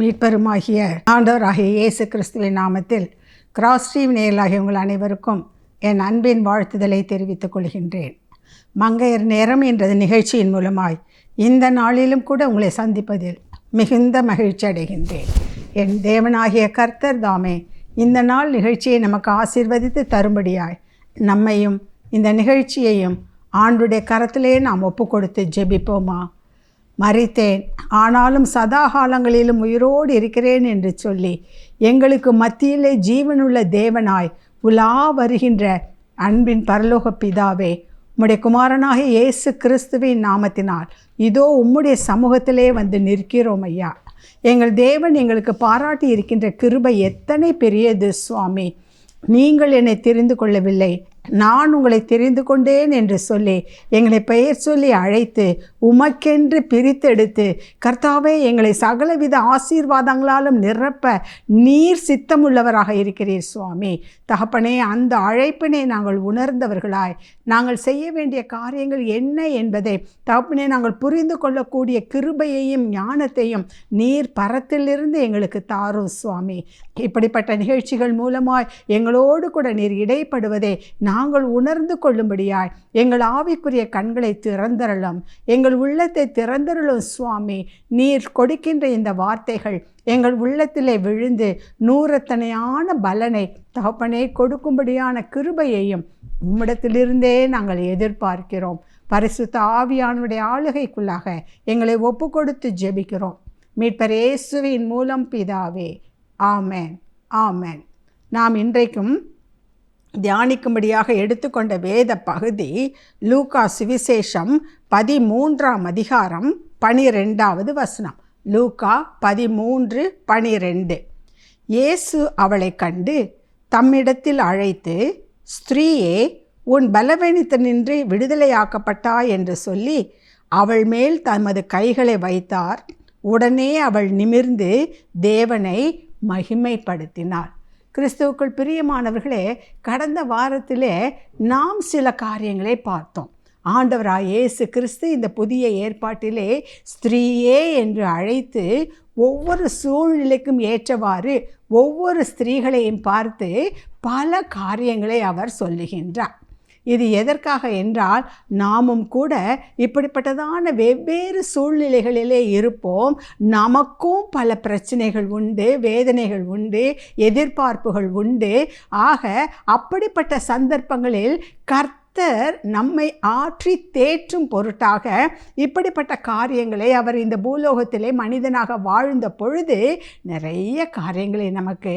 மீட்பருமாகிய ஆண்டவராகிய இயேசு கிறிஸ்துவின் நாமத்தில் கிராஸ் டிவி நேயர்களாகிய உங்கள் அனைவருக்கும் என் அன்பின் வாழ்த்துதலை தெரிவித்துக் கொள்கின்றேன். மங்கையர் நேரம் என்ற நிகழ்ச்சியின் மூலமாய் இந்த நாளிலும் கூட உங்களை சந்திப்பதில் மிகுந்த மகிழ்ச்சி அடைகின்றேன். என் தேவனாகிய கர்த்தர் தாமே இந்த நாள் நிகழ்ச்சியை நமக்கு ஆசீர்வதித்து தரும்படியாய் நம்மையும் இந்த நிகழ்ச்சியையும் ஆண்டுடைய கரத்திலே நாம் ஒப்பு கொடுத்து ஜெபிப்போமா. மரித்தேன், ஆனாலும் சதா காலங்களிலும் உயிரோடு இருக்கிறேன் என்று சொல்லி எங்களுக்கு மத்தியிலே ஜீவனுள்ள தேவனாய் உலா வருகின்ற அன்பின் பரலோக பிதாவே, உம்முடைய குமாரனாகிய இயேசு கிறிஸ்துவின் நாமத்தினால் இதோ உம்முடைய சமூகத்திலே வந்து நிற்கிறோம் ஐயா. எங்கள் தேவன் எங்களுக்கு பாராட்டி இருக்கின்ற கிருபை எத்தனை பெரியது சுவாமி. நீங்கள் என்னை தெரிந்து கொள்ளவில்லை, நான் உங்களை தெரிந்து கொண்டேன் என்று சொல்லி எங்களை பெயர் சொல்லி அழைத்து உமக்கென்று பிரித்தெடுத்து கர்த்தாவே எங்களை சகலவித ஆசீர்வாதங்களாலும் நிரப்ப நீர் சித்தமுள்ளவராக இருக்கிறீர் சுவாமி. தகப்பனே, அந்த அழைப்பினை நாங்கள் உணர்ந்தவர்களாய் நாங்கள் செய்ய வேண்டிய காரியங்கள் என்ன என்பதை தகப்பனே நாங்கள் புரிந்து கொள்ளக்கூடிய கிருபையையும் ஞானத்தையும் நீர் பரத்திலிருந்து எங்களுக்கு தாரும் சுவாமி. இப்படிப்பட்ட நிகழ்ச்சிகள் மூலமாய் எங்களோடு கூட நீர் இடைப்படுவதை நாங்கள் உணர்ந்து கொள்ளும்படியாய் எங்கள் ஆவிக்குரிய கண்களை திறந்தரலும், எங்கள் உள்ளத்தை திறந்தரலும் சுவாமி. நீர் கொடுக்கின்ற இந்த வார்த்தைகள் எங்கள் உள்ளத்திலே விழுந்து நூறத்தனையான பலனை தகப்பனே கொடுக்கும்படியான கிருபையையும் உம்மிடத்திலிருந்தே நாங்கள் எதிர்பார்க்கிறோம். பரிசுத்த ஆவியானுடைய ஆளுகைக்குள்ளாக எங்களை ஒப்பு கொடுத்து ஜெபிக்கிறோம் மீட்பர் இயேசுவின் மூலம் பிதாவே. ஆமென், ஆமென். நாம் இன்றைக்கும் தியானிக்கும்படியாக எடுத்துக்கொண்ட வேத பகுதி லூக்கா சுவிசேஷம் 13ஆம் அதிகாரம் 12வது வசனம். லூக்கா 13:12. இயேசு அவளை கண்டு தம்மிடத்தில் அழைத்து, ஸ்திரீயே, உன் பலவீனத்தினின்று விடுதலையாக்கப்பட்டாய் என்று சொல்லி அவள் மேல் தமது கைகளை வைத்தார். உடனே அவள் நிமிர்ந்து தேவனை மகிமைப்படுத்தினாள். கிறிஸ்துவுக்குள் பிரியமானவர்களே, கடந்த வாரத்திலே நாம் சில காரியங்களை பார்த்தோம். ஆண்டவராய் இயேசு கிறிஸ்து இந்த புதிய ஏற்பாட்டிலே ஸ்திரீயே என்று அழைத்து ஒவ்வொரு சூழ்நிலைக்கும் ஏற்றவாறு ஒவ்வொரு ஸ்திரீகளையும் பார்த்து பல காரியங்களை அவர் சொல்லுகின்றார். இது எதற்காக என்றால், நாமும் கூட இப்படிப்பட்டதான வெவ்வேறு சூழ்நிலைகளிலே இருப்போம். நமக்கும் பல பிரச்சனைகள் உண்டு, வேதனைகள் உண்டு, எதிர்பார்ப்புகள் உண்டு. ஆக அப்படிப்பட்ட சந்தர்ப்பங்களில் கர்த்தர் நம்மை ஆற்றி தேற்றும் பொருட்டாக இப்படிப்பட்ட காரியங்களை அவர் இந்த பூலோகத்திலே மனிதனாக வாழ்ந்த பொழுது நிறைய காரியங்களை நமக்கு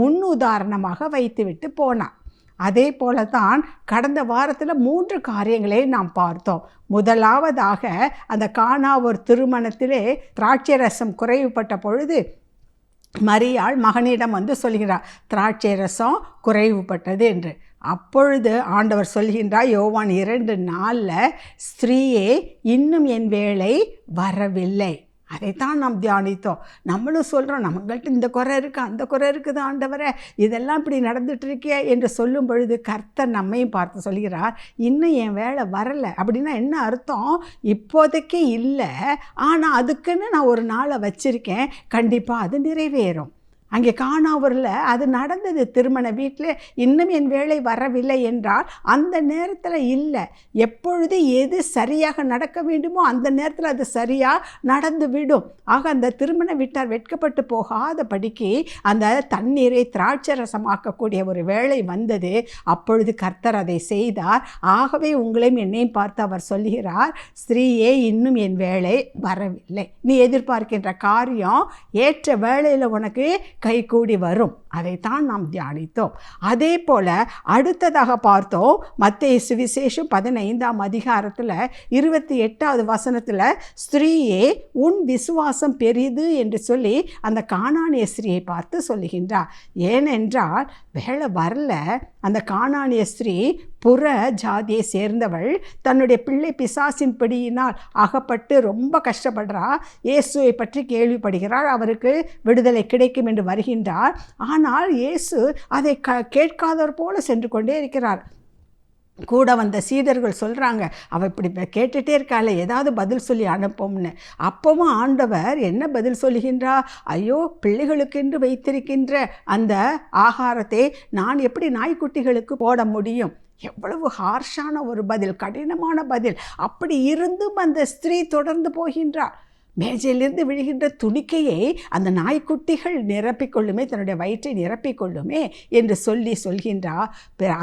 முன்னுதாரணமாக வைத்துவிட்டு போனார். அதே போல தான் கடந்த வாரத்தில் 3 காரியங்களை நாம் பார்த்தோம். முதலாவதாக, அந்த கானா ஒரு திருமணத்திலே திராட்சை ரசம் குறைவுபட்ட பொழுது மரியாள் மகனிடம் வந்து சொல்கிறார், திராட்சை ரசம் குறைவுபட்டது என்று. அப்பொழுது ஆண்டவர் சொல்கின்றார் யோவான் 2:4, ஸ்திரீயே, இன்னும் என் வேளை வரவில்லை. அதைத்தான் நாம் தியானித்தோம். நம்மளும் சொல்கிறோம், நம்மங்கள்ட்ட இந்த குறை இருக்குது, அந்த குறை இருக்குது ஆண்டவரே, இதெல்லாம் இப்படி நடந்துகிட்ருக்கே என்று சொல்லும் பொழுது கர்த்தர் நம்மையும் பார்த்து சொல்கிறார், இன்னும் என் வேலை வரலை. அப்படின்னா என்ன அர்த்தம்? இப்போதைக்கு இல்லை, ஆனால் அதுக்குன்னு நான் ஒரு நாளை வச்சுருக்கேன், கண்டிப்பாக அது நிறைவேறும். அங்கே கானாவூரில் அது நடந்தது. திருமண வீட்டில் இன்னும் என் வேலை வரவில்லை என்றால் அந்த நேரத்தில் இல்லை. எப்பொழுது எது சரியாக நடக்க வேண்டுமோ அந்த நேரத்தில் அது சரியாக நடந்து விடும். ஆக அந்த திருமண வீட்டார் வெட்கப்பட்டு போகாதபடிக்கு அந்த தண்ணீரை திராட்சை ரசமாக்கக்கூடிய ஒரு வேளை வந்தது. அப்பொழுது கர்த்தர் அதை செய்தார். ஆகவே உங்களையும் என்னையும் பார்த்து அவர் சொல்கிறார், ஸ்திரீயே, இன்னும் என் வேலை வரவில்லை. நீ எதிர்பார்க்கின்ற காரியம் ஏற்ற வேளையில் உனக்கு கைகூடி வரும். அதைத்தான் நாம் தியானித்தோம். அதே போல அடுத்ததாக பார்த்தோம், மத்தேயு சுவிசேஷம் 15ஆம் அதிகாரத்தில் 28வது வசனத்தில், ஸ்திரீயே, உன் விசுவாசம் பெரிது என்று சொல்லி அந்த கானானிய ஸ்திரீயை பார்த்து சொல்லுகின்றார். ஏனென்றால் வேலை வரல. அந்த கானானிய ஸ்திரீ புற ஜாதியை சேர்ந்தவள், தன்னுடைய பிள்ளை பிசாசின் பிடியினால் அகப்பட்டு ரொம்ப கஷ்டப்படுறா. இயேசுவை பற்றி கேள்விப்படுகிறாள், அவருக்கு விடுதலை கிடைக்கும் என்று வருகின்றார். ஆனால் இயேசு அதை கேட்காதவர் போல சென்று கொண்டே இருக்கிறார். கூட வந்த சீடர்கள் சொல்கிறாங்க, அவள் இப்படி கேட்டுகிட்டே இருக்காளே, ஏதாவது பதில் சொல்லி அனுப்போம்னு. அப்பவும் ஆண்டவர் என்ன பதில் சொல்லுகின்றா, ஐயோ, பிள்ளைகளுக்கென்று வைத்திருக்கின்ற அந்த ஆகாரத்தை நான் எப்படி நாய்க்குட்டிகளுக்கு போட முடியும்? எவ்வளவு ஹார்ஷான ஒரு பதில், கடினமான பதில். அப்படி இருந்தும் அந்த ஸ்திரீ தொடர்ந்து போகின்றாள். மேஜையிலிருந்து விழுகின்ற துணிக்கையை அந்த நாய்க்குட்டிகள் நிரப்பிக்கொள்ளுமே, தன்னுடைய வயிற்றை நிரப்பிக்கொள்ளுமே என்று சொல்கின்றா.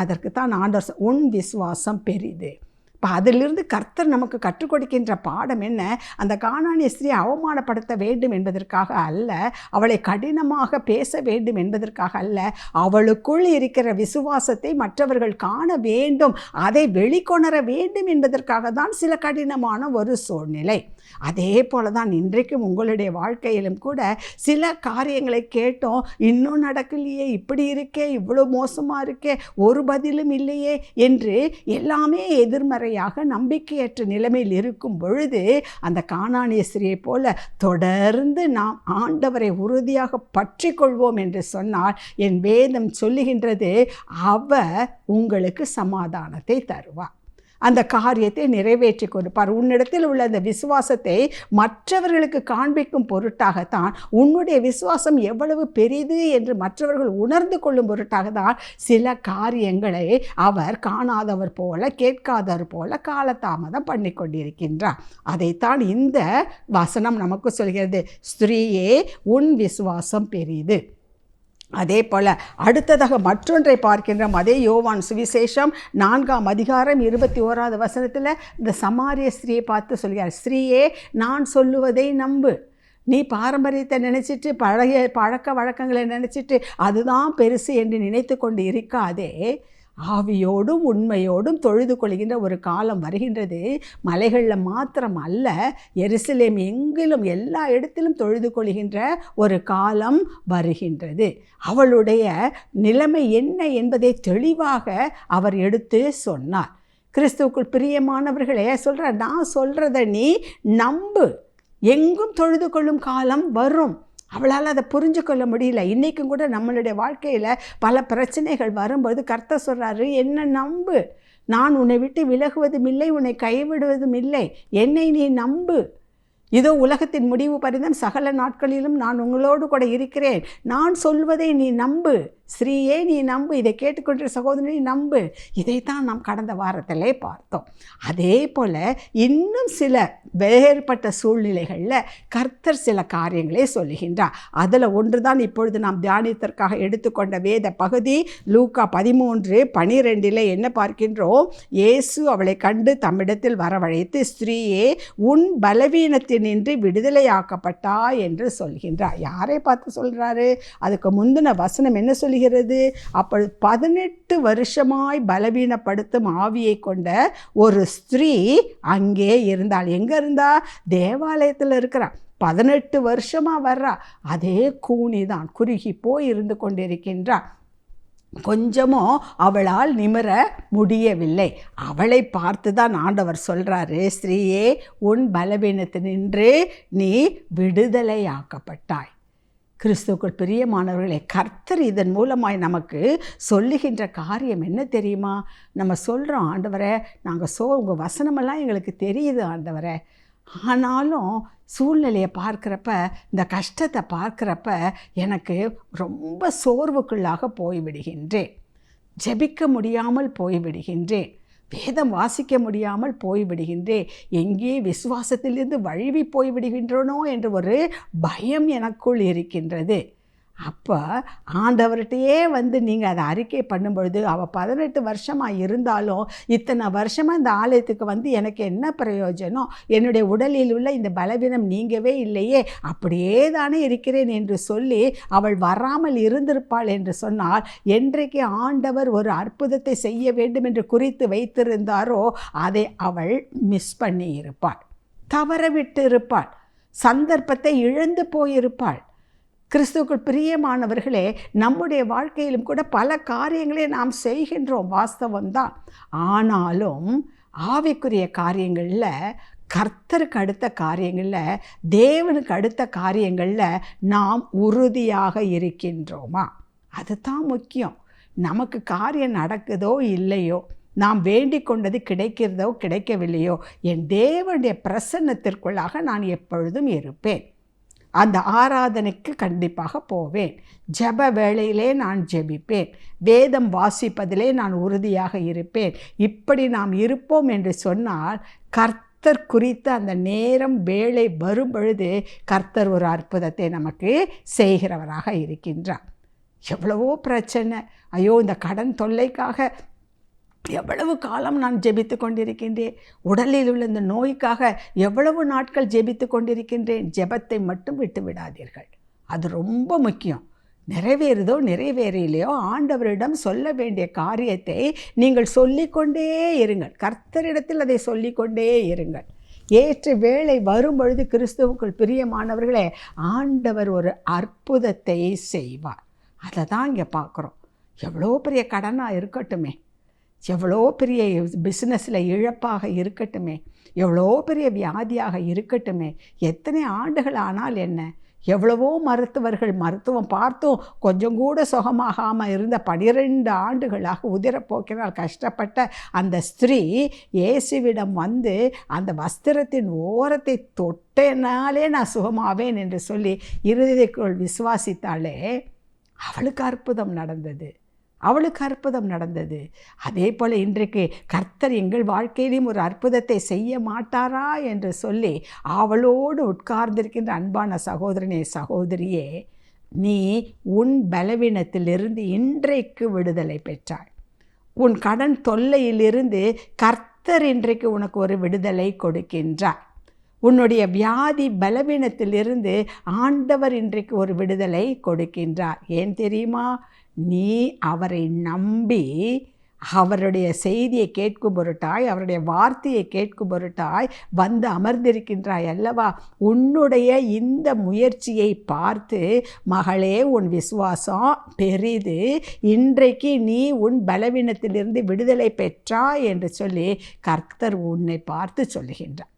அதற்குத்தான் ஆண்டவர், உன் விசுவாசம் பெரிது. இப்போ அதிலிருந்து கர்த்தர் நமக்கு கற்றுக் கொடுக்கின்ற பாடம் என்ன? அந்த கானானிய ஸ்திரியை அவமானப்படுத்த வேண்டும் என்பதற்காக அல்ல, அவளை கடினமாக பேச வேண்டும் என்பதற்காக அல்ல, அவளுக்குள் இருக்கிற விசுவாசத்தை மற்றவர்கள் காண வேண்டும், அதை வெளிக்கொணர வேண்டும் என்பதற்காக தான் சில கடினமான ஒரு சூழ்நிலை. அதே போல தான் இன்றைக்கும் உங்களுடைய வாழ்க்கையிலும் கூட சில காரியங்களை கேட்டோம், இன்னும் நடக்கலையே, இப்படி இருக்கே, இவ்வளோ மோசமாக இருக்கே, ஒரு பதிலும் இல்லையே என்று எல்லாமே எதிர்மறையாக நம்பிக்கையற்ற நிலைமையில் இருக்கும் பொழுது அந்த கானானிய ஸ்திரியை போல தொடர்ந்து நாம் ஆண்டவரை உறுதியாக பற்றி கொள்வோம் என்று சொன்னால் என் வேதம் சொல்லுகின்றது, அவர் உங்களுக்கு சமாதானத்தை தருவார், அந்த காரியத்தை நிறைவேற்றி கொடுப்பார். உன்னிடத்தில் உள்ள அந்த விசுவாசத்தை மற்றவர்களுக்கு காண்பிக்கும் பொருட்டாகத்தான், உன்னுடைய விசுவாசம் எவ்வளவு பெரிது என்று மற்றவர்கள் உணர்ந்து கொள்ளும் பொருட்டாகத்தான் சில காரியங்களை அவர் காணாதவர் போல, கேட்காதவர் போல காலதாமதம் பண்ணி கொண்டிருக்கின்றார். அதைத்தான் இந்த வசனம் நமக்கு சொல்கிறது, ஸ்திரீயே, உன் விசுவாசம் பெரிது. அதே போல் அடுத்ததாக மற்றொன்றை பார்க்கின்றோம். அதே யோவான் சுவிசேஷம் 4ஆம் அதிகாரம் 21வது வசனத்தில் இந்த சமாரிய ஸ்திரியை பார்த்து சொல்கிறார், ஸ்திரீயே, நான் சொல்லுவதை நம்பு. நீ பாரம்பரியத்தை நினச்சிட்டு பழக்க வழக்கங்களை நினச்சிட்டு அதுதான் பெருசு என்று நினைத்து கொண்டு இருக்காதே. ஆவியோடும் உண்மையோடும் தொழுது கொள்கின்ற ஒரு காலம் வருகின்றது. மலைகளில் மாத்திரம் அல்ல, எருசலேம் எங்கிலும் எல்லா இடத்திலும் தொழுது கொள்கின்ற ஒரு காலம் வருகின்றது. அவளுடைய நிலைமை என்ன என்பதை தெளிவாக அவர் எடுத்து சொன்னார். கிறிஸ்துவுக்குள் பிரியமானவர்களே, சொல்கிறார், நான் சொல்கிறத நீ நம்பு, எங்கும் தொழுது கொள்ளும் காலம் வரும். அவளால் அதை புரிஞ்சு கொள்ள முடியல. இன்றைக்கும் கூட நம்மளுடைய வாழ்க்கையில் பல பிரச்சனைகள் வரும்போது கர்த்தர் சொல்கிறாரு, என்ன நம்பு, நான் உன்னை விட்டு விலகுவதும் இல்லை, உன்னை கைவிடுவதும் இல்லை, என்னை நீ நம்பு. இதோ உலகத்தின் முடிவு பரிதம் சகல நாட்களிலும் நான் உங்களோடு கூட இருக்கிறேன், நான் சொல்வதை நீ நம்பு. ஸ்ரீயே, நீ நம்பு, இதை கேட்டுக்கொண்ட சகோதரி நம்பு. இதைத்தான் நாம் கடந்த வாரத்திலே பார்த்தோம். அதே போல் இன்னும் சில வேறுபட்ட சூழ்நிலைகளில் கர்த்தர் சில காரியங்களை சொல்லுகின்றார். அதில் ஒன்று தான் இப்பொழுது நாம் தியானித்தற்காக எடுத்துக்கொண்ட வேத பகுதி. லூக்கா 13:12 என்ன பார்க்கின்றோம்? இயேசு அவளை கண்டு தம்மிடத்தில் வரவழைத்து, ஸ்திரீயே, உன் பலவீனத்தினின்று விடுதலையாக்கப்பட்டா என்று சொல்கின்றார். யாரை பார்த்து சொல்கிறாரு? அதுக்கு முந்தின வசனம் என்ன சொல்லி அப்பொழுது 18 வருஷமாய் பலவீனப்படுத்தும் ஆவியை கொண்ட ஒரு ஸ்திரீ அங்கே இருந்தாள். எங்க இருந்தா? தேவாலயத்தில் இருக்கிறார். 18 வருஷமா வர்றா. அதே கூனிதான், குறுகி போய் இருந்து கொண்டிருக்கின்றார். கொஞ்சமோ அவளால் நிமிர முடியவில்லை. அவளை பார்த்து தான் ஆண்டவர் சொல்கிறாரு, ஸ்திரீயே, உன் பலவீனத்தினின்று நீ விடுதலையாக்கப்பட்டாய். கிறிஸ்துவுக்குள் பிரியமானவர்களே, கர்த்தர் இதன் மூலமாய் நமக்கு சொல்லுகின்ற காரியம் என்ன தெரியுமா? நம்ம சொல்கிறோம், ஆண்டவரே, நாங்கள் உங்கள் வசனமெல்லாம் எங்களுக்கு தெரியுது ஆண்டவரே, ஆனாலும் சூழ்நிலையை பார்க்குறப்ப, இந்த கஷ்டத்தை பார்க்குறப்ப எனக்கு ரொம்ப சோர்வுக்குள்ளாக போய்விடுகின்றேன், ஜெபிக்க முடியாமல் போய்விடுகின்றேன், வேதம் வாசிக்க முடியாமல் போய்விடுகின்றேன், எங்கே விசுவாசத்திலிருந்து வழுவி போய்விடுகின்றனோ என்ற ஒரு பயம் எனக்குள் இருக்கின்றது. அப்போ ஆண்டவர்கிட்டையே வந்து நீங்கள் அதை அறிக்கை பண்ணும்பொழுது, அவள் 18 வருஷமாக இருந்தாலும் இத்தனை வருஷமாக இந்த ஆலயத்துக்கு வந்து எனக்கு என்ன பிரயோஜனம்? என்னுடைய உடலில் உள்ள இந்த பலவீனம் நீங்கவே இல்லையே, அப்படியே தானே இருக்கிறேன் என்று சொல்லி அவள் வராமல் இருந்திருப்பாள் என்று சொன்னால், என்றைக்கு ஆண்டவர் ஒரு அற்புதத்தை செய்ய வேண்டும் என்று குறித்து வைத்திருந்தாரோ அதை அவள் மிஸ் பண்ணி இருப்பாள், தவற விட்டு இருப்பாள், சந்தர்ப்பத்தை இழந்து போயிருப்பாள். கிறிஸ்துவுக்குள் பிரியமானவர்களே, நம்முடைய வாழ்க்கையிலும் கூட பல காரியங்களை நாம் செய்கின்றோம், வாஸ்தவம்தான். ஆனாலும் ஆவிக்குரிய காரியங்களில், கர்த்தருக்கு அடுத்த காரியங்களில், தேவனுக்கு அடுத்த காரியங்களில் நாம் உறுதியாக இருக்கின்றோமா? அதுதான் முக்கியம். நமக்கு காரியம் நடக்குதோ இல்லையோ, நாம் வேண்டிக் கொண்டது கிடைக்கிறதோ கிடைக்கவில்லையோ, என் தேவனுடைய பிரசன்னத்திற்குள்ளாக நான் எப்பொழுதும் இருப்பேன். அந்த ஆராதனைக்கு கண்டிப்பாக போவேன். ஜெப வேளையிலே நான் ஜெபிப்பேன். வேதம் வாசிப்பதிலே நான் உறுதியாக இருப்பேன். இப்படி நாம் இருப்போம் என்று சொன்னால் கர்த்தர் குறித்த அந்த நேரம் வேளை வரும் பொழுது கர்த்தர் ஒரு அற்புதத்தை நமக்கு செய்கிறவராக இருக்கின்றார். எவ்வளவோ பிரச்சனை, ஐயோ இந்த கடன் தொல்லைக்காக எவ்வளவு காலம் நான் ஜெபித்து கொண்டிருக்கின்றேன். உடலில் உள்ள இந்த நோய்க்காக எவ்வளவு நாட்கள் ஜெபித்து கொண்டிருக்கின்றேன். ஜெபத்தை மட்டும் விட்டு விடாதீர்கள். அது ரொம்ப முக்கியம். நிறைவேறுதோ நிறைவேறலையோ ஆண்டவரிடம் சொல்ல வேண்டிய காரியத்தை நீங்கள் சொல்லிக்கொண்டே இருங்கள். கர்த்தரிடத்தில் அதை சொல்லிக்கொண்டே இருங்கள். ஏற்ற வேளை வரும் பொழுது கிறிஸ்துவுக்குள் பிரியமானவர்களே, ஆண்டவர் ஒரு அற்புதத்தை செய்வார். அதை தான் இங்கே பார்க்குறோம். எவ்வளோ பெரிய கடனாக இருக்கட்டுமே, எவ்வளோ பெரிய பிஸ்னஸில் இழப்பாக இருக்கட்டுமே, எவ்வளோ பெரிய வியாதியாக இருக்கட்டுமே, எத்தனை ஆண்டுகள் ஆனால் என்ன, எவ்வளவோ மருத்துவர்கள் மருத்துவம் பார்த்தும் கொஞ்சம் கூட சுகமாகாமல் இருந்த 12 ஆண்டுகளாக உதிரப்போக்கினால் கஷ்டப்பட்ட அந்த ஸ்திரீ இயேசுவிடம் வந்து அந்த வஸ்திரத்தின் ஓரத்தை தொட்டனாலே நான் சுகமாவேன் என்று சொல்லி இருதயத்திற்குள் விசுவாசித்தாலே அவளுக்கு அற்புதம் நடந்தது. அதே போல் இன்றைக்கு கர்த்தர் எங்கள் வாழ்க்கையிலும் ஒரு அற்புதத்தை செய்ய மாட்டாரா என்று சொல்லி அவளோடு உட்கார்ந்திருக்கின்ற அன்பான சகோதரனே சகோதரியே, நீ உன் பலவீனத்திலிருந்து இன்றைக்கு விடுதலை பெற்றாய். உன் கடன் தொல்லையிலிருந்து கர்த்தர் இன்றைக்கு உனக்கு ஒரு விடுதலை கொடுக்கின்றார். உன்னுடைய வியாதி பலவீனத்திலிருந்து ஆண்டவர் இன்றைக்கு ஒரு விடுதலை கொடுக்கின்றார். ஏன் தெரியுமா? நீ அவரை நம்பி அவருடைய செய்தியை கேட்கும் பொருட்டாய், அவருடைய வார்த்தையை கேட்கும் பொருட்டாய் வந்து அமர்ந்திருக்கின்றாய் அல்லவா? உன்னுடைய இந்த முயற்சியை பார்த்து, மகளே உன் விசுவாசம் பெரிது, இன்றைக்கு நீ உன் பலவீனத்திலிருந்து விடுதலை பெற்றாய் என்று சொல்லி கர்த்தர் உன்னை பார்த்து சொல்லுகின்றார்.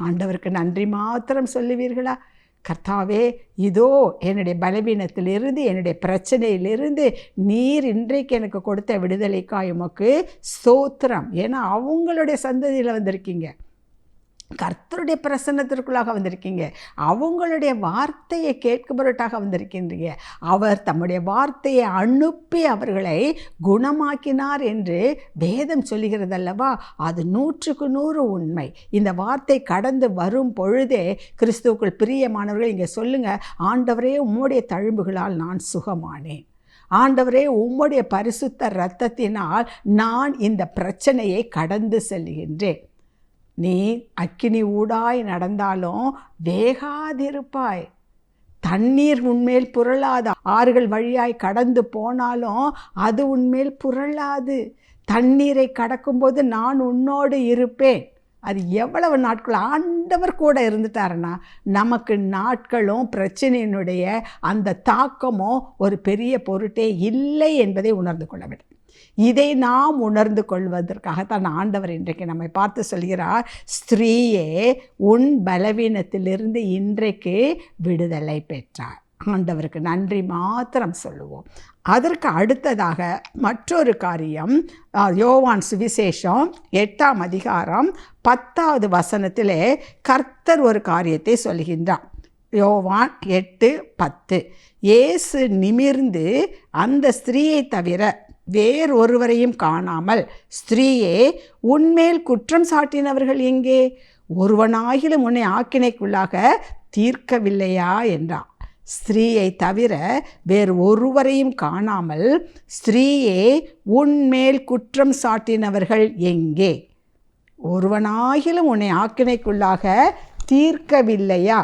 ஆண்டவருக்கு நன்றி மாத்திரம் சொல்லுவீர்களா? கர்த்தாவே, இதோ என்னுடைய பலவீனத்திலிருந்து, என்னுடைய பிரச்சனையிலிருந்து நீர் இன்றைக்கு எனக்கு கொடுத்த விடுதலைக்காய் உமக்கு ஸ்தோத்திரம். ஏன்னா அவங்களுடைய சந்ததியில் வந்திருக்கீங்க, கர்த்தருடைய பிரசன்னத்திற்குள்ளாக வந்திருக்கீங்க, அவங்களுடைய வார்த்தையை கேட்கும் பொருட்டாக வந்திருக்கின்றீங்க. அவர் தம்முடைய வார்த்தையை அனுப்பி அவர்களை குணமாக்கினார் என்று வேதம் சொல்லுகிறதல்லவா? அது 100க்கு 100 உண்மை. இந்த வார்த்தை கடந்து வரும் பொழுதே கிறிஸ்துவுக்குள் பிரியமானவர்கள் இங்கே சொல்லுங்கள், ஆண்டவரே உம்முடைய தழும்புகளால் நான் சுகமானேன். ஆண்டவரே உம்முடைய பரிசுத்த இரத்தத்தினால் நான் இந்த பிரச்சனையை கடந்து செல்கின்றேன். நீ அக்கினி ஊடாய் நடந்தாலும் வேகாதிருப்பாய். தண்ணீர் உன்மேல் புரளாது. ஆறுகள் வழியாய் கடந்து போனாலும் அது உன்மேல் புரளாது. தண்ணீரை கடக்கும்போது நான் உன்னோடு இருப்பேன். அது எவ்வளவு நாட்கள் ஆண்டவர் கூட இருந்துட்டாருன்னா நமக்கு நாட்களும் பிரச்சனையினுடைய அந்த தாக்கமோ ஒரு பெரிய பொருட்டே இல்லை என்பதை உணர்ந்து கொள்ள வேண்டும். இதை நாம் உணர்ந்து கொள்வதற்காகத்தான் ஆண்டவர் இன்றைக்கு நம்மை பார்த்து சொல்கிறார், ஸ்திரீயே உன் பலவீனத்திலிருந்து இன்றைக்கு விடுதலை பெற்றார். ஆண்டவருக்கு நன்றி மாத்திரம் சொல்லுவோம். அதற்கு அடுத்ததாக மற்றொரு காரியம், யோவான் சுவிசேஷம் 8ஆம் அதிகாரம் 10வது வசனத்திலே கர்த்தர் ஒரு காரியத்தை சொல்கின்றார். யோவான் 8:10, இயேசு நிமிர்ந்து அந்த ஸ்திரீயை தவிர வேறொருவரையும் காணாமல், ஸ்திரீயே உன்மேல் குற்றம் சாட்டினவர்கள் எங்கே? ஒருவனாகிலும் உன்னை ஆக்கினைக்குள்ளாக தீர்க்கவில்லையா என்றார். ஸ்திரீயை தவிர வேறு ஒருவரையும் காணாமல், ஸ்திரீயே உன்மேல் குற்றம் சாட்டினவர்கள் எங்கே? ஒருவனாகிலும் உன்னை ஆக்கினைக்குள்ளாக தீர்க்கவில்லையா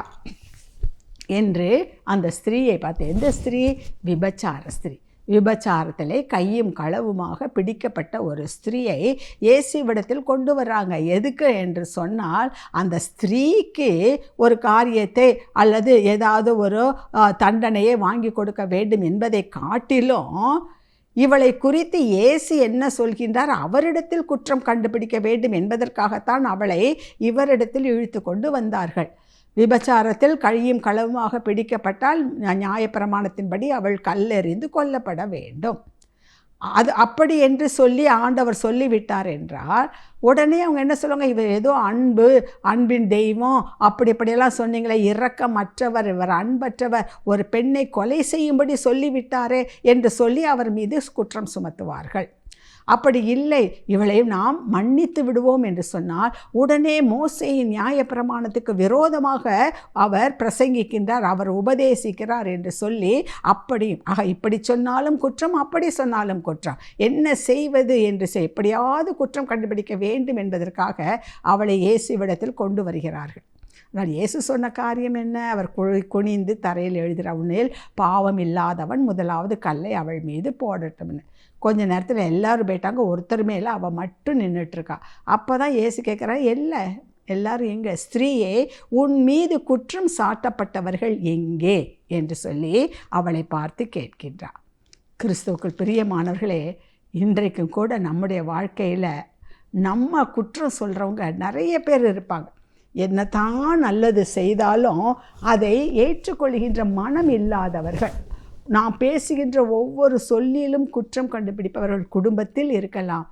என்று அந்த ஸ்திரீயை பார்த்து. எந்த ஸ்திரீ? விபச்சார ஸ்திரீ. விபச்சாரத்திலே கையும் களவுமாக பிடிக்கப்பட்ட ஒரு ஸ்திரீயை இயேசுவிடத்தில் கொண்டு வர்றாங்க. எதுக்கு என்று சொன்னால், அந்த ஸ்திரீக்கு ஒரு காரியத்தை அல்லது ஏதாவது ஒரு தண்டனையை வாங்கி கொடுக்க வேண்டும் என்பதை காட்டிலும் இவளை குறித்து இயேசு என்ன சொல்கின்றார், அவரிடத்தில் குற்றம் கண்டுபிடிக்க வேண்டும் என்பதற்காகத்தான் அவளை இவரிடத்தில் இழுத்து கொண்டு வந்தார்கள். விபச்சாரத்தில் கையும் களவுமாக பிடிக்கப்பட்டால் நியாயப்பிரமாணத்தின்படி அவள் கல்லெறிந்து கொல்லப்பட வேண்டும். அது அப்படி என்று சொல்லி ஆண்டவர் சொல்லிவிட்டார் என்றால் உடனே அவங்க என்ன சொல்லுவாங்க, இவர் ஏதோ அன்பின் தெய்வம் அப்படியெல்லாம் சொன்னீங்களே, இரக்கமற்றவர், இவர் அன்பற்றவர், ஒரு பெண்ணை கொலை செய்யும்படி சொல்லிவிட்டாரே என்று சொல்லி அவர் மீது குற்றம் சுமத்துவார்கள். அப்படி இல்லை, இவளை நாம் மன்னித்து விடுவோம் என்று சொன்னால் உடனே மோசேயின் நியாயப்பிரமாணத்துக்கு விரோதமாக அவர் பிரசங்கிக்கின்றார், அவர் உபதேசிக்கிறார் என்று சொல்லி இப்படி சொன்னாலும் குற்றம், அப்படி சொன்னாலும் குற்றம், என்ன செய்வது என்று எப்படியாவது குற்றம் கண்டுபிடிக்க வேண்டும் என்பதற்காக அவளை இயேசுவிடத்தில் கொண்டு வருகிறார்கள். ஆனால் இயேசு சொன்ன காரியம் என்ன? அவர் குனிந்து தரையில் எழுதுகிற, உன்னில் பாவம் இல்லாதவன் முதலாவது கல்லை அவள் மீது போடட்டும்னு. கொஞ்ச நேரத்தில் எல்லாரும் போயிட்டாங்க, ஒருத்தர் மேலே அவள் மட்டும் நின்றுட்டுருக்கா. அப்போ தான் இயேசு கேட்குறா, எல்லாரும் எங்கே? ஸ்திரீயே, உன் மீது குற்றம் சாட்டப்பட்டவர்கள் எங்கே என்று சொல்லி அவளை பார்த்து கேட்கின்றார். கிறிஸ்துவுக்குள் பிரியமானவர்களே, இன்றைக்கும் கூட நம்முடைய வாழ்க்கையில் நம்ம குற்றம் சொல்கிறவங்க நிறைய பேர் இருப்பாங்க. என்னதான் நல்லது செய்தாலும் அதை ஏற்றுக்கொள்கின்ற மனம் இல்லாதவர்கள். நாம் பேசுகின்ற ஒவ்வொரு சொல்லிலும் குற்றம் கண்டுபிடிப்பவர்கள் குடும்பத்தில் இருக்கலாம்,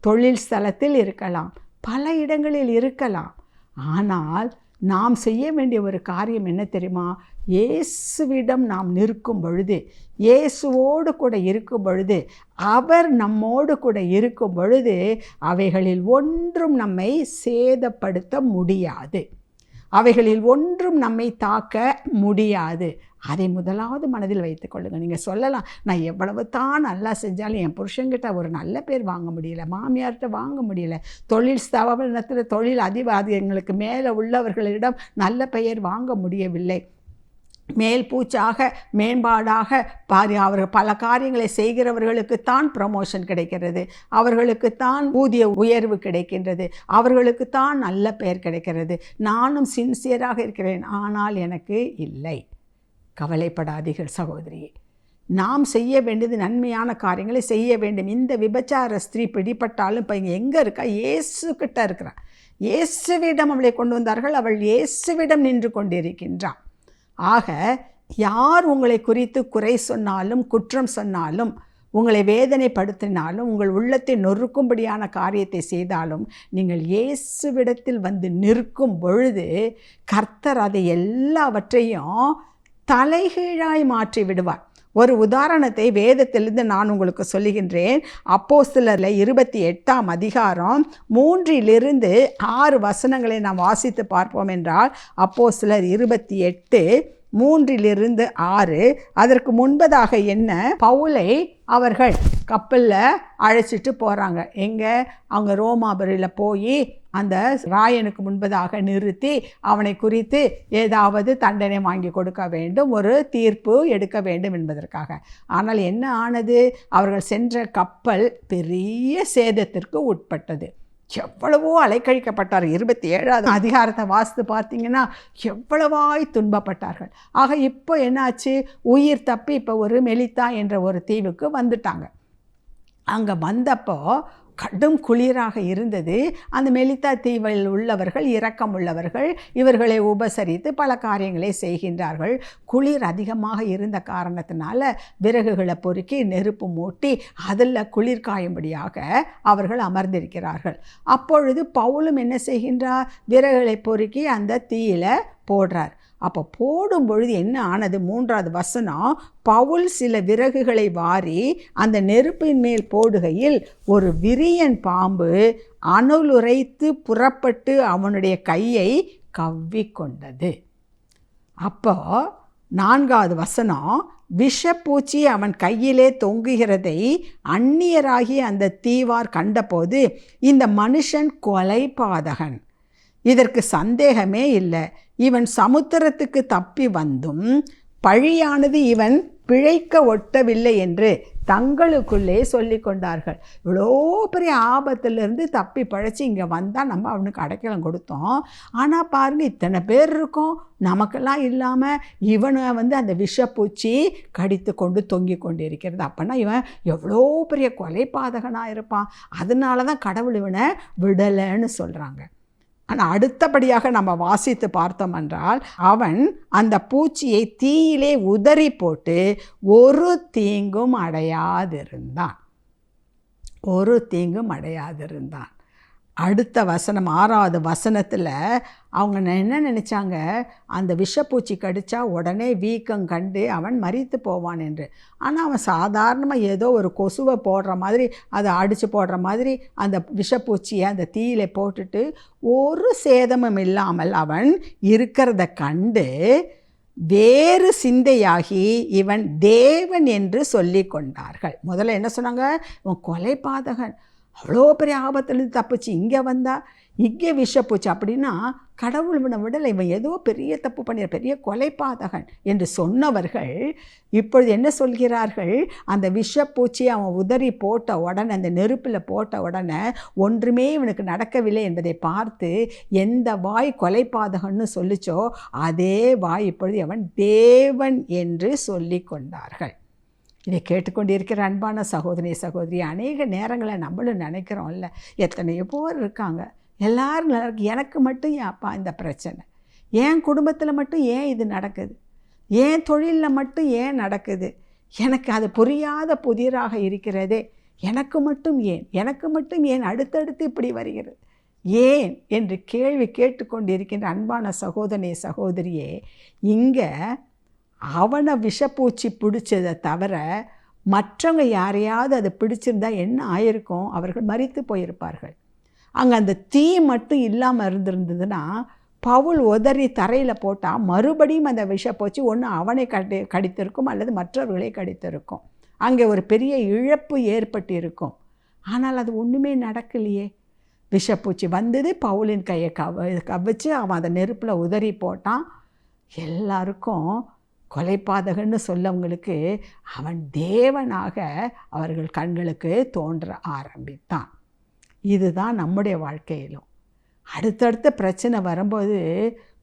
தொழில் ஸ்தலத்தில் இருக்கலாம், பல இடங்களில் இருக்கலாம். ஆனால் நாம் செய்ய வேண்டிய ஒரு காரியம் என்ன தெரியுமா? இயேசுவிடம் நாம் நிற்கும் பொழுது, இயேசுவோடு கூட இருக்கும் பொழுது, அவர் நம்மோடு கூட இருக்கும் பொழுது அவைகளில் ஒன்றும் நம்மை சேதப்படுத்த முடியாது, அவைகளில் ஒன்றும் நம்மை தாக்க முடியாது. அதை முதலாவது மனதில் வைத்துக் கொள்ளுங்கள். நீங்கள் சொல்லலாம், நான் எவ்வளவு தான் நல்லா செஞ்சாலும் என் புருஷன்கிட்ட ஒரு நல்ல பேர் வாங்க முடியல, மாமியார்கிட்ட வாங்க முடியல, தொழில் ஸ்தாபனத்தில் தொழில் அதிகாரிகளுக்கு மேலே உள்ளவர்களிடம் நல்ல பெயர் வாங்க முடியவில்லை, மேல் பூச்சாக மேம்பாடாக அவர்கள் பல காரியங்களை செய்கிறவர்களுக்குத்தான் ப்ரமோஷன் கிடைக்கிறது, அவர்களுக்குத்தான் ஊதிய உயர்வு கிடைக்கின்றது, அவர்களுக்குத்தான் நல்ல பெயர் கிடைக்கிறது, நானும் சின்சியராக இருக்கிறேன், ஆனால் எனக்கு இல்லை. கவலைப்படாதீர்கள் சகோதரியே, நாம் செய்ய வேண்டியது நன்மையான காரியங்களை செய்ய வேண்டும். இந்த விபச்சார ஸ்திரீ பிடிப்பட்டாலும் இப்போ இங்கே எங்கே இருக்கா? இயேசுக்கிட்ட இருக்கிறான். இயேசுவிடம் அவளை கொண்டு வந்தார்கள், அவள் இயேசுவிடம் நின்று கொண்டிருக்கின்றாள். ஆக யார் உங்களை குறித்து குறை சொன்னாலும், குற்றம் சொன்னாலும், உங்களை வேதனைப்படுத்தினாலும், உங்கள் உள்ளத்தை நொறுக்கும்படியான காரியத்தை செய்தாலும், நீங்கள் இயேசுவிடத்தில் வந்து நிற்கும் பொழுது கர்த்தர் அதை எல்லாவற்றையும் தலைகீழாய் மாற்றி விடுவார். ஒரு உதாரணத்தை வேதத்திலிருந்து நான் உங்களுக்கு சொல்லுகின்றேன். அப்போஸ்தலர் 28ஆம் அதிகாரம் 3 6 வசனங்களை நாம் வாசித்து பார்ப்போம் என்றால், அப்போஸ்தலர் 28 3 6. அதற்கு முன்பதாக என்ன, பவுலை அவர்கள் கப்பலில் அழைச்சிட்டு போகிறாங்க. எங்கே? அவங்க ரோமாபுரியில் போய் அந்த ராயனுக்கு முன்பதாக நிறுத்தி அவனை குறித்து ஏதாவது தண்டனை வாங்கி கொடுக்க வேண்டும், ஒரு தீர்ப்பு எடுக்க வேண்டும் என்பதற்காக. ஆனால் என்ன ஆனது? அவர்கள் சென்ற கப்பல் பெரிய சேதத்திற்கு உட்பட்டது. எவ்வளவோ அலைக்கழிக்கப்பட்டார். 27ஆவது அதிகாரத்தை வாசித்து பார்த்தீங்கன்னா எவ்வளவாய் துன்பப்பட்டார்கள். ஆக இப்போ என்னாச்சு? உயிர் தப்பி இப்போ ஒரு மெலித்தா என்ற ஒரு தீவுக்கு வந்துட்டாங்க. அங்கே வந்தப்போ கடும் குளிராக இருந்தது. அந்த மெலித்தா தீவில் உள்ளவர்கள் இரக்கம் உள்ளவர்கள், இவர்களை உபசரித்து பல காரியங்களை செய்கின்றார்கள். குளிர் அதிகமாக இருந்த காரணத்தினால விறகுகளை பொறுக்கி நெருப்பு மூட்டி அதில் குளிர் காயும்படியாக அவர்கள் அமர்ந்திருக்கிறார்கள். அப்பொழுது பவுலும் என்ன செய்கின்றார்? விறகுகளை பொறுக்கி அந்த தீயில போடுறார். அப்போ போடும் பொழுது என்ன ஆனது? 3வது வசனம், பவுல் சில விறகுகளை வாரி அந்த நெருப்பின் மேல் போடுகையில் ஒரு விரியன் பாம்பு அனலுரைத்து புறப்பட்டு அவனுடைய கையை கவ்விக்கொண்டது. அப்போ 4வது வசனம், விஷப்பூச்சி அவன் கையிலே தொங்குகிறதை அந்நியராகி அந்த தீவார் கண்டபோது, இந்த மனுஷன் கொலைபாதகன், இதற்கு சந்தேகமே இல்லை, இவன் சமுத்திரத்துக்கு தப்பி வந்தும் பழியானது இவன் பிழைக்க ஒட்டவில்லை என்று தங்களுக்குள்ளே சொல்லி கொண்டார்கள். இவ்வளோ பெரிய ஆபத்திலிருந்து தப்பி பழைச்சி இங்கே வந்தால் நம்ம அவனுக்கு அடைக்கலம் கொடுத்தோம். ஆனால் பாருங்கள், இத்தனை பேர் இருக்கோம், நமக்கெல்லாம் இல்லாமல் இவனை அந்த விஷப்பூச்சி கடித்து கொண்டு தொங்கி கொண்டு இருக்கிறது. அப்போனா இவன் எவ்வளோ பெரிய கொலைபாதகனாக இருப்பான். அதனால தான் கடவுள் இவனை விடலைன்னு சொல்கிறாங்க. ஆனால் அடுத்தபடியாக நம்ம வாசித்து பார்த்தோம் என்றால், அவன் அந்த பூச்சியை தீயிலே உதறி போட்டு ஒரு தீங்கும் அடையாதிருந்தான். ஒரு தீங்கும் அடையாதிருந்தான். அடுத்த வசனம் 6வது வசனத்தில் அவங்க என்ன நினச்சாங்க, அந்த விஷப்பூச்சி கடித்தா உடனே வீக்கம் கண்டு அவன் மரித்து போவான் என்று. ஆனால் அவன் சாதாரணமாக ஏதோ ஒரு கொசுவை போடுற மாதிரி, அதை அடித்து போடுற மாதிரி அந்த விஷப்பூச்சியை அந்த தீயில போட்டுட்டு ஒரு சேதமும் இல்லாமல் அவன் இருக்கிறத கண்டு வேறு சிந்தையாகி இவன் தேவன் என்று சொல்லி கொண்டார்கள். முதல்ல என்ன சொன்னாங்க, இவன் கொலைபாதகன், அவ்வளோ பெரிய ஆபத்துலேருந்து தப்பிச்சு இங்கே வந்தா இங்கே விஷப்பூச்சி, அப்படின்னா கடவுள் இவனை விடலை, இவன் ஏதோ பெரிய தப்பு பண்ணிய பெரிய கொலைபாதகன் என்று சொன்னவர்கள் இப்பொழுது என்ன சொல்கிறார்கள், அந்த விஷப்பூச்சியை அவன் உதறி போட்ட உடனே, அந்த நெருப்பில் போட்ட உடனே ஒன்றுமே இவனுக்கு நடக்கவில்லை என்பதை பார்த்து எந்த வாய் கொலைபாதகன்னு சொல்லிச்சோ அதே வாய் இப்பொழுது அவன் தேவன் என்று சொல்லி கொண்டார்கள். இதை கேட்டுக்கொண்டிருக்கிற அன்பான சகோதரி, அநேக நேரங்களில் நம்மளும் நினைக்கிறோம்ல, எத்தனையோ பேர் இருக்காங்க, எல்லாரும் நல்லா இருக்கு, எனக்கு மட்டும் ஏன் அப்பா இந்த பிரச்சனை, என் குடும்பத்தில் மட்டும் ஏன் இது நடக்குது, என் தொழிலில் மட்டும் ஏன் நடக்குது, எனக்கு அது புரியாத புதிராக இருக்கிறதே, எனக்கு மட்டும் ஏன் அடுத்தடுத்து இப்படி வருகிறது, ஏன் என்று கேள்வி கேட்டுக்கொண்டிருக்கின்ற அன்பான சகோதரியே, இங்கே அவனை விஷப்பூச்சி பிடிச்சதை தவிர மற்றவங்க யாரையாவது அதை பிடிச்சிருந்தா என்ன ஆயிருக்கும், அவர்கள் மரித்து போயிருப்பார்கள். அங்கே அந்த தீ மட்டும் இல்லாமல் இருந்திருந்ததுன்னா பவுல் உதறி தரையில் போட்டால் மறுபடியும் அந்த விஷப்பூச்சி ஒன்று அவனை கடித்திருக்கும் அல்லது மற்றவர்களை கடித்திருக்கும். அங்கே ஒரு பெரிய இழப்பு ஏற்பட்டு இருக்கும். ஆனால் அது ஒன்றுமே நடக்கலையே. விஷப்பூச்சி வந்தது, பவுலின் கையை கவிச்சு அவன் அதை நெருப்பில் உதறி போட்டான். எல்லாருக்கும் கொலைபாதகன்னு சொல்லவங்களுக்கு அவன் தேவனாக அவர்கள் கண்களுக்கு தோன்ற ஆரம்பித்தான். இதுதான் நம்முடைய வாழ்க்கையிலும் அடுத்தடுத்த பிரச்சனை வரும்போது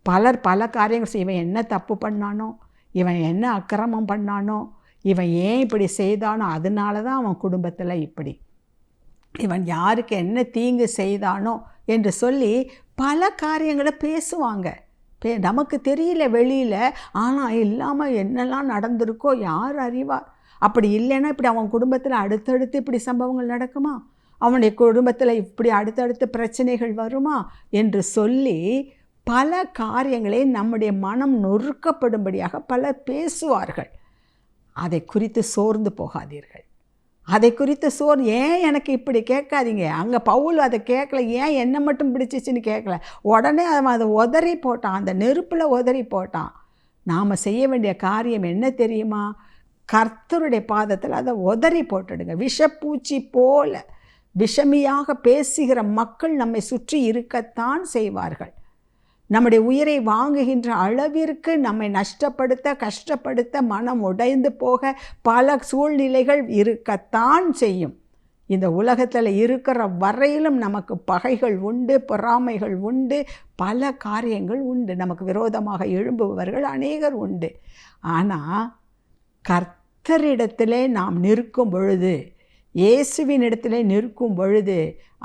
பலர் பல காரியங்கள் இவன் என்ன தப்பு பண்ணானோ, இவன் என்ன அக்கிரமம் பண்ணானோ, இவன் ஏன் இப்படி செய்தானோ, அதனால தான் அவன் குடும்பத்தில் இப்படி, இவன் யாருக்கு என்ன தீங்கு செய்தானோ என்று சொல்லி பல காரியங்களை பேசுவாங்க. நமக்கு தெரியல வெளியில், ஆனால் இல்லாமல் என்னெல்லாம் நடந்திருக்கோ யார் அறிவார். அப்படி இல்லைன்னா இப்படி அவன் குடும்பத்தில் அடுத்தடுத்து இப்படி சம்பவங்கள் நடக்குமா, அவனுடைய குடும்பத்தில் இப்படி அடுத்தடுத்து பிரச்சனைகள் வருமா என்று சொல்லி பல காரியங்களை நம்முடைய மனம் நொறுக்கப்படும்படியாக பலர் பேசுவார்கள். அதை குறித்து சோர்ந்து போகாதீர்கள். அதை குறித்து ஏன் எனக்கு இப்படி கேட்காதீங்க. அங்கே பவுல் அதை கேட்கல, ஏன் என்னை மட்டும் பிடிச்சிச்சின்னு கேட்கல, உடனே அவன் அதை உதறி போட்டான், அந்த நெருப்பில் உதறி போட்டான். நாம் செய்ய வேண்டிய காரியம் என்ன தெரியுமா, கர்த்தருடைய பாதத்தில் அதை உதறி போட்டுடுங்க. விஷப்பூச்சி போல விஷமியாக பேசுகிற மக்கள் நம்மை சுற்றி இருக்கத்தான் செய்வார்கள். நம்முடைய உயிரை வாங்குகின்ற அளவிற்கு நம்மை நஷ்டப்படுத்த, கஷ்டப்படுத்த, மனம் உடைந்து போக பல சூழ்நிலைகள் இருக்கத்தான் செய்யும். இந்த உலகத்தில் இருக்கிற வரையிலும் நமக்கு பகைகள் உண்டு, பொறாமைகள் உண்டு, பல காரியங்கள் உண்டு, நமக்கு விரோதமாக எழும்புபவர்கள் அநேகர் உண்டு. ஆனால் கர்த்தரிடத்திலே நாம் நிற்கும் பொழுது, இயேசுவின் இடத்திலே நிற்கும் பொழுது,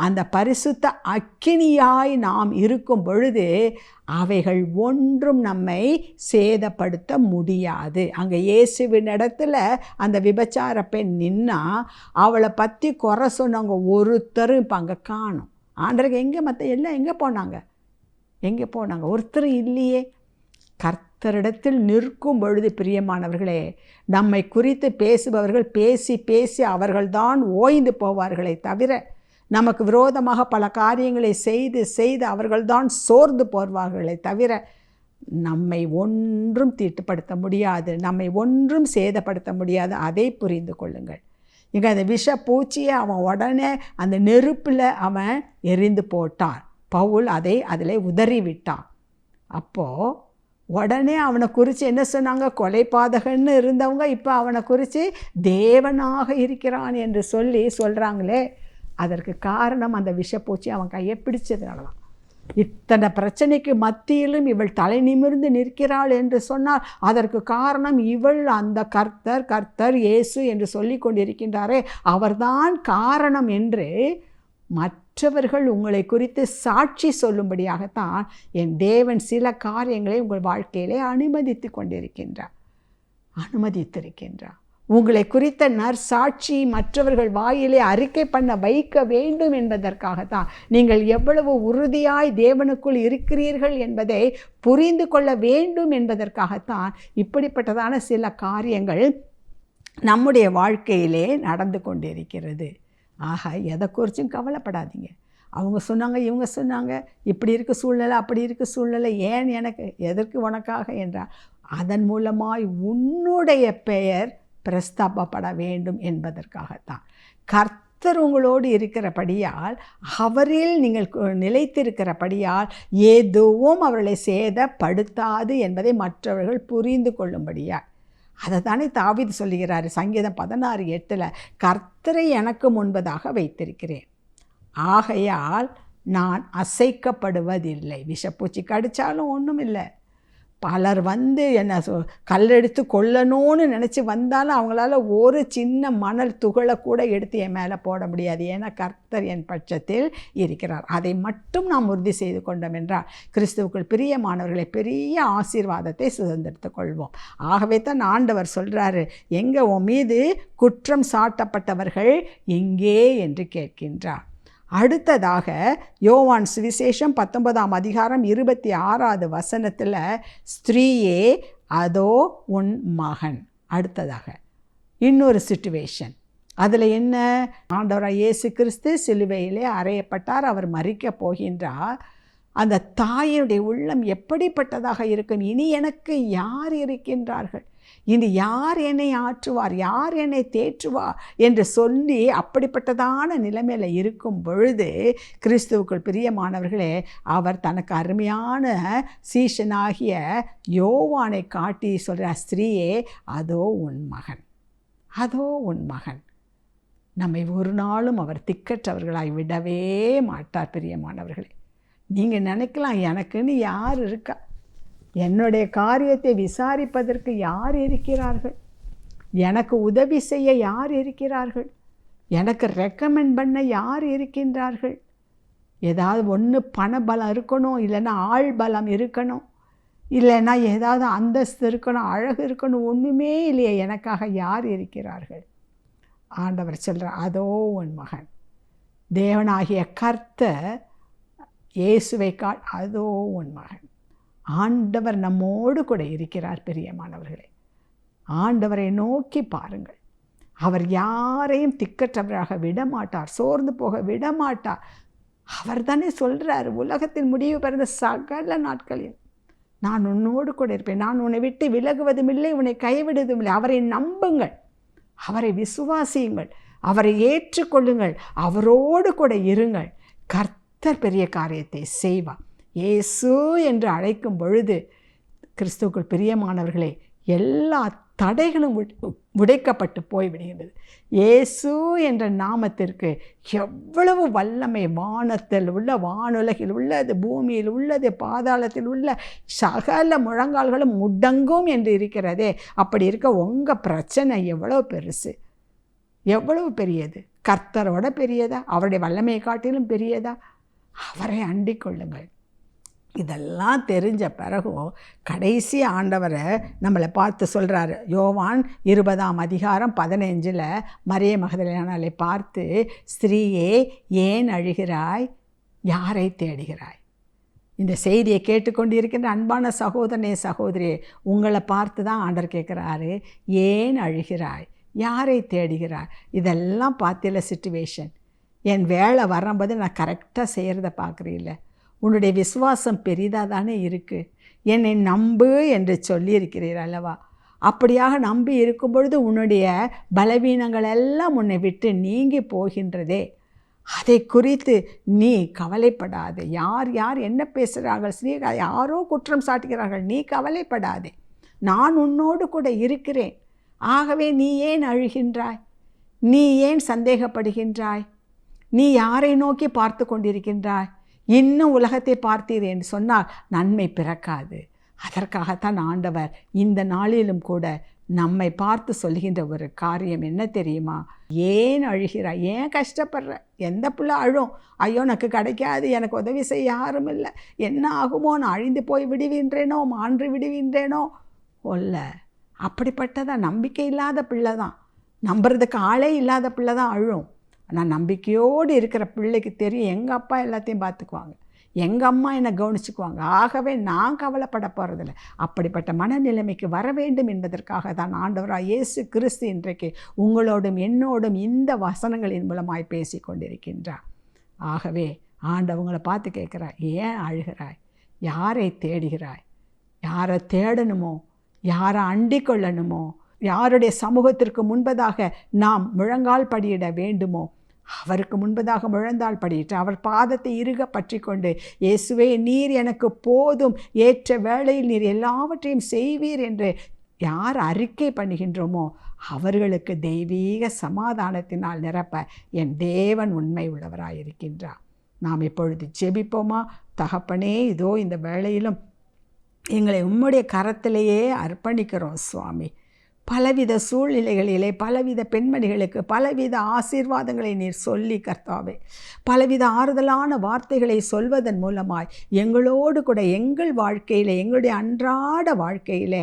அந்த பரிசுத்த அக்கினியாய் நாம் இருக்கும் பொழுது அவைகள் ஒன்றும் நம்மை சேதப்படுத்த முடியாது. அங்கே இயேசுவின் இடத்துல அந்த விபச்சார பெண் நின்னா அவளை பற்றி குறை சொன்னவங்க ஒருத்தரும் இப்போ அங்கே காணும். ஆண்டருக்கு எல்லாம் எங்கே போனாங்க, ஒருத்தரும் இல்லையே. கர்த்தரிடத்தில் நிற்கும் பொழுது பிரியமானவர்களே, நம்மை குறித்து பேசுபவர்கள் பேசி பேசி அவர்கள்தான் ஓய்ந்து போவார்களே தவிர, நமக்கு விரோதமாக பல காரியங்களை செய்து செய்து அவர்கள்தான் சோர்ந்து போவார்களே தவிர, நம்மை ஒன்றும் தீட்டுப்படுத்த முடியாது, நம்மை ஒன்றும் சேதப்படுத்த முடியாது. அதை புரிந்து கொள்ளுங்கள். இங்கே அந்த விஷப்பூச்சியை அவன் உடனே அந்த நெருப்பில் அவன் எரிந்து போட்டான். பவுல் அதை அதில் உதறி விட்டான். அப்போது உடனே அவனை குறித்து என்ன சொன்னாங்க, கொலைபாதகன்னு இருந்தவங்க இப்போ அவனை குறித்து தேவனாக இருக்கிறான் என்று சொல்கிறாங்களே. அதற்கு காரணம் அந்த விஷப்பூச்சி அவன் கையை பிடிச்சதுனால தான். இத்தனை பிரச்சனைக்கு மத்தியிலும் இவள் தலை நிமிர்ந்து நிற்கிறாள் என்று சொன்னால் அதற்கு காரணம் இவள் அந்த கர்த்தர் இயேசு என்று சொல்லி கொண்டிருக்கின்றாரே, அவர்தான் காரணம் என்று மற்றவர்கள் உங்களை குறித்து சாட்சி சொல்லும்படியாகத்தான் என் தேவன் சில காரியங்களை உங்கள் வாழ்க்கையிலே அனுமதித்திருக்கின்றார். உங்களை குறித்த நற்சாட்சி மற்றவர்கள் வாயிலே அறிக்கை பண்ண வைக்க வேண்டும் என்பதற்காகத்தான். நீங்கள் எவ்வளவு உறுதியாய் தேவனுக்குள் இருக்கிறீர்கள் என்பதை புரிந்து கொள்ள வேண்டும் என்பதற்காகத்தான் இப்படிப்பட்டதான சில காரியங்கள் நம்முடைய வாழ்க்கையிலே நடந்து கொண்டிருக்கிறது. ஆக எதை குறிச்சும் கவலைப்படாதீங்க. அவங்க சொன்னாங்க, இவங்க சொன்னாங்க, இப்படி இருக்க சூழ்நிலை, அப்படி இருக்க சூழ்நிலை, ஏன் எனக்கு, எதற்கு, உனக்காக என்றால் அதன் மூலமாய் உன்னுடைய பெயர் பிரஸ்தாபப்பட வேண்டும் என்பதற்காகத்தான். கர்த்தர் உங்களோடு இருக்கிறபடியால், அவரில் நீங்கள் நிலைத்திருக்கிறபடியால் எதுவும் அவர்களை சேதப்படுத்தாது என்பதை மற்றவர்கள் புரிந்து கொள்ளும்படியால். அதை தானே தாவீது சொல்லுகிறார் சங்கீதம் 16:8, கர்த்தரை எனக்கு முன்பதாக வைத்திருக்கிறேன், ஆகையால் நான் அசைக்கப்படுவதில்லை. விஷப்பூச்சி கடித்தாலும் ஒன்றும் இல்லை. பலர் வந்து என்னை கல்லெடுத்து கொல்லணும்னு நினச்சி வந்தாலும் அவங்களால ஒரு சின்ன மணல் துகளை கூட எடுத்து என் மேலே போட முடியாது. ஏன்னா கர்த்தர் என் பட்சத்தில் இருக்கிறார். அதை மட்டும் நாம் உறுதி செய்து கொண்டோம் என்றால் கிறிஸ்துவுக்குள் பிரியமானவர்களை பெரிய ஆசீர்வாதத்தை சுதந்திரத்துக் கொள்வோம். ஆகவே தான் ஆண்டவர் சொல்கிறாரு, எங்கே உன் மீது குற்றம் சாட்டப்பட்டவர்கள் எங்கே என்று கேட்கின்றார். அடுத்ததாக யோவான் சுவிசேஷம் 19:26 ஸ்திரீயே அதோ உன் மகன். அடுத்ததாக இன்னொரு சிச்சுவேஷன். அதில் என்ன, ஆண்டவராய் இயேசு கிறிஸ்து சிலுவையிலே அறையப்பட்டார், அவர் மரிக்கப் போகின்றார். அந்த தாயினுடைய உள்ளம் எப்படிப்பட்டதாக இருக்கும்? இனி எனக்கு யார் இருக்கின்றார்கள், இனி யார் என்னை ஆற்றுவார், யார் என்னை தேற்றுவார் என்று சொல்லி அப்படிப்பட்டதான நிலைமையில் இருக்கும் பொழுது கிறிஸ்துவுக்குள் பிரியமானவர்களே, அவர் தனக்கு அருமையான சீஷனாகிய யோவானை காட்டி சொல்கிறார், ஸ்திரீயே அதோ உன் மகன், அதோ உன் மகன். நம்மை ஒரு நாளும் அவர் திக்கற்றவர்களாய் விடவே மாட்டார். பிரியமானவர்களே, நீங்கள் நினைக்கலாம், எனக்குன்னு யார் இருக்கா, என்னுடைய காரியத்தை விசாரிப்பதற்கு யார் இருக்கிறார்கள், எனக்கு உதவி செய்ய யார் இருக்கிறார்கள், எனக்கு ரெக்கமெண்ட் பண்ண யார் இருக்கின்றார்கள். ஏதாவது ஒன்று பண பலம் இருக்கணும், இல்லைன்னா ஆள் பலம் இருக்கணும், இல்லைன்னா ஏதாவது அந்தஸ்து இருக்கணும், அழகு இருக்கணும், ஒன்றுமே இல்லையே, எனக்காக யார் இருக்கிறார்கள். ஆண்டவர் சொல்கிறார், அதோ உன் மகன். தேவனாகிய கர்த்தர் இயேசுவை அதோ உன் மகன். ஆண்டவர் நம்மோடு கூட இருக்கிறார். பிரியமானவர்களே, ஆண்டவரை நோக்கி பாருங்கள். அவர் யாரையும் திக்கற்றவராக விடமாட்டார், சோர்ந்து போக விடமாட்டார். அவர் தானே சொல்கிறார், உலகத்தின் முடிவு பிறந்த சகல நாட்களில் நான் உன்னோடு கூட இருப்பேன், நான் உன்னை விட்டு விலகுவதும் இல்லை, உன்னை கைவிடுவதும் இல்லை. அவரை நம்புங்கள், அவரை விசுவாசியுங்கள், அவரை ஏற்றுக்கொள்ளுங்கள், அவரோடு கூட இருங்கள். கர்த்தர் பெரிய காரியத்தை செய்வார். இயேசு என்று அழைக்கும் பொழுது கிறிஸ்துவுக்குள் பிரியமானவர்களே, எல்லா தடைகளும் உடைக்கப்பட்டு போய்விடுகின்றது. இயேசு என்ற நாமத்திற்கு எவ்வளவு வல்லமை, வானத்தில் உள்ள, வானுலகில் உள்ளது, பூமியில் உள்ளது, பாதாளத்தில் உள்ள சகல முழங்கால்களும் முடங்கும் என்று இருக்கிறதே. அப்படி இருக்க உங்கள் பிரச்சனை எவ்வளவு பெருசு, எவ்வளவு பெரியது, கர்த்தரோட பெரியதா, அவருடைய வல்லமையை காட்டிலும் பெரியதா? அவரை அண்டிக் கொள்ளுங்கள். இதெல்லாம் தெரிஞ்ச பிறகும் கடைசி ஆண்டவரை நம்மளை பார்த்து சொல்கிறாரு. யோவான் 20:15 மரிய மகதலேனாளை பார்த்து, ஸ்திரீயே ஏன் அழுகிறாய், யாரை தேடுகிறாய்? இந்த செய்தியை கேட்டுக்கொண்டு இருக்கின்ற அன்பான சகோதரனே, சகோதரியே, உங்களை பார்த்து தான் ஆண்டவர் கேட்குறாரு, ஏன் அழுகிறாய், யாரை தேடுகிறாய்? இதெல்லாம் பார்த்தில சிச்சுவேஷன். என் வேலை வரும்போது நான் கரெக்டாக செய்கிறத பார்க்குறீல்ல, உன்னுடைய விசுவாசம் பெரிதாக தானே இருக்குது, என்னை நம்பு என்று சொல்லியிருக்கிறீர் அல்லவா? அப்படியாக நம்பி இருக்கும் பொழுது உன்னுடைய பலவீனங்கள் எல்லாம் உன்னை விட்டு நீங்கி போகின்றதே. அதை குறித்து நீ கவலைப்படாதே. யார் யார் என்ன பேசுகிறார்கள், ஸ்ரீகா யாரோ குற்றம் சாட்டுகிறார்கள், நீ கவலைப்படாதே, நான் உன்னோடு கூட இருக்கிறேன். ஆகவே நீ ஏன் அழுகின்றாய், நீ ஏன் சந்தேகப்படுகின்றாய், நீ யாரை நோக்கி பார்த்து கொண்டிருக்கின்றாய்? இன்னும் உலகத்தை பார்த்தீர் என்று சொன்னால் நன்மை பிறக்காது. அதற்காகத்தான் ஆண்டவர் இந்த நாளிலும் கூட நம்மை பார்த்து சொல்கின்ற ஒரு காரியம் என்ன தெரியுமா? ஏன் அழுகிறாய், ஏன் கஷ்டப்படுற? எந்த பிள்ளை அழும், ஐயோ எனக்கு கிடைக்காது, எனக்கு உதவி செய்ய யாரும் இல்லை, என்ன ஆகுமோ, நான் அழிந்து போய் விடுவின்றேனோ, மான்று விடுவின்றேனோ? ஒல்ல, அப்படிப்பட்டதான் நம்பிக்கை இல்லாத பிள்ளை தான், நம்புறதுக்கு ஆளே இல்லாத பிள்ளை தான் அழும். ஆனால் நம்பிக்கையோடு இருக்கிற பிள்ளைக்கு தெரியும், எங்கள் அப்பா எல்லாத்தையும் பார்த்துக்குவாங்க, எங்கள் அம்மா என்னை கவனிச்சுக்குவாங்க, ஆகவே நான் கவலைப்பட போகிறதில்ல. அப்படிப்பட்ட மனநிலைமைக்கு வர வேண்டும் என்பதற்காக தான் ஆண்டவராக இயேசு கிறிஸ்து இன்றைக்கு உங்களோடும் என்னோடும் இந்த வசனங்களின் மூலமாய் பேசி கொண்டிருக்கின்றார். ஆகவே ஆண்டவங்களை பார்த்து கேட்குறாய், ஏன் அழுகிறாய்? யாரை தேடுகிறாய்? யாரை தேடணுமோ, யாரை அண்டிக் கொள்ளணுமோ, யாருடைய சமூகத்திற்கு முன்பதாக நாம் முழங்கால் படியிட வேண்டுமோ அவருக்கு முன்பதாக முழந்தாள் படியிட்டு அவர் பாதத்தை இறுக பற்றி கொண்டு, இயேசுவே நீர் எனக்கு போதும், ஏற்ற வேளையில் நீர் எல்லாவற்றையும் செய்வீர் என்று யார் அறிக்கை பண்ணுகின்றோமோ அவர்களுக்கு தெய்வீக சமாதானத்தினால் நிரப்ப என் தேவன் உண்மை உள்ளவராயிருக்கின்றார். நாம் இப்பொழுது ஜெபிப்போமா? தகப்பனே, இதோ இந்த வேளையிலும் எங்களை உம்முடைய கரத்திலேயே அர்ப்பணிக்கிறோம் சுவாமி. பலவித சூழ்நிலைகளிலே பலவித பெண்மணிகளுக்கு பலவித ஆசீர்வாதங்களை நீர் சொல்லி கர்த்தாவே, பலவித ஆறுதலான வார்த்தைகளை சொல்வதன் மூலமாய் எங்களோடு கூட எங்கள் வாழ்க்கையில், எங்களுடைய அன்றாட வாழ்க்கையில்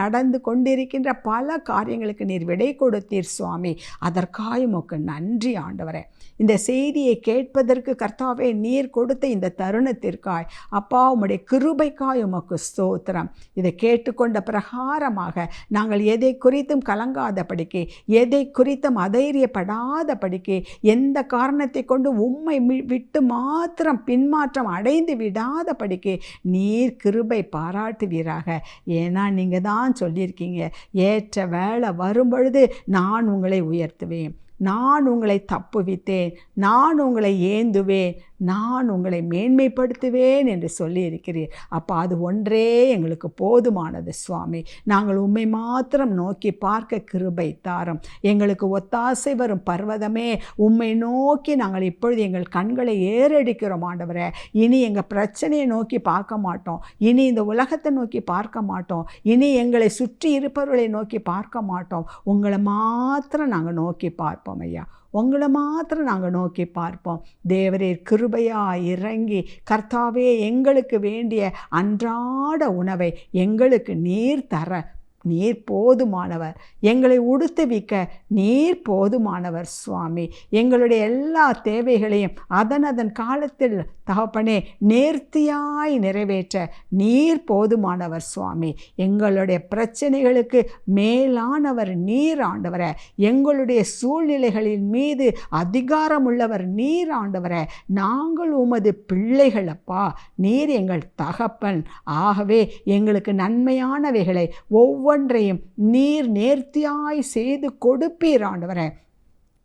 நடந்து கொண்டிருக்கின்ற பல காரியங்களுக்கு நீர் விடை கொடுத்தீர் சுவாமி. அதற்காக உமக்கு நன்றி ஆண்டவரே. இந்த செய்தியை கேட்பதற்கு கர்த்தாவே நீர் கொடுத்த இந்த தருணத்திற்காய் அப்பா உம்முடைய கிருபைக்காய் உமக்கு ஸ்தோத்திரம். இதை கேட்டுக்கொண்ட பிரகாரமாக நாங்கள் எதை குறித்தும் கலங்காதபடிக்கு, எதை குறித்தும் அதைரியப்படாதபடிக்கு, எந்த காரணத்தை கொண்டு உம்மை விட்டு மாத்திரம் பின்மாற்றம் அடைந்து விடாதபடிக்கு நீர் கிருபை பாராட்டுவீராக. ஏன்னா நீங்கள் தான் சொல்லியிருக்கீங்க, ஏற்ற வேளை வரும்பொழுது நான் உங்களை உயர்த்துவேன், நான் உங்களை தப்புவித்தேன், நான் உங்களை ஏந்துவேன், நான் உங்களை மேன்மைப்படுத்துவேன் என்று சொல்லி இருக்கிறீர். அப்போ அது ஒன்றே எங்களுக்கு போதுமானது சுவாமி. நாங்கள் உம்மை மாத்திரம் நோக்கி பார்க்க கிருபை தாரும். எங்களுக்கு ஒத்தாசை வரும் பர்வதமே, உம்மை நோக்கி நாங்கள் இப்பொழுது எங்கள் கண்களை ஏறடிக்கிறோம் ஆண்டவரே. இனி எங்கள் பிரச்சனையை நோக்கி பார்க்க மாட்டோம், இனி இந்த உலகத்தை நோக்கி பார்க்க மாட்டோம், இனி எங்களை சுற்றி இருப்பவர்களை நோக்கி பார்க்க மாட்டோம். உங்களை மாத்திரம் நாங்கள் நோக்கி பார்ப்போம் ஐயா, உங்களை மாத்திரம் நாங்கள் நோக்கி பார்ப்போம். தேவரீர் கிருபையாக இறங்கி கர்த்தாவே எங்களுக்கு வேண்டிய அன்றாட உணவை எங்களுக்கு நீர் தர நீர் போதுமானவர். எங்களை உடுத்துவிக்க நீர் போதுமானவர் சுவாமி. எங்களுடைய எல்லா தேவைகளையும் அதன் காலத்தில் தகப்பனே நேர்த்தியாய் நிறைவேற்ற நீர் போதுமானவர் சுவாமி. எங்களுடைய பிரச்சனைகளுக்கு மேலானவர் நீர் ஆண்டவரே. எங்களுடைய சூழ்நிலைகளின் மீது அதிகாரம் உள்ளவர் நீர் ஆண்டவரே. நாங்கள் உமது பிள்ளைகள் அப்பா, நீர் எங்கள் தகப்பன். ஆகவே எங்களுக்கு நன்மையானவைகளை ஒவ்வொன்றையும் நீர் நேர்த்தியாய் செய்து கொடுப்பீர் ஆண்டவரே.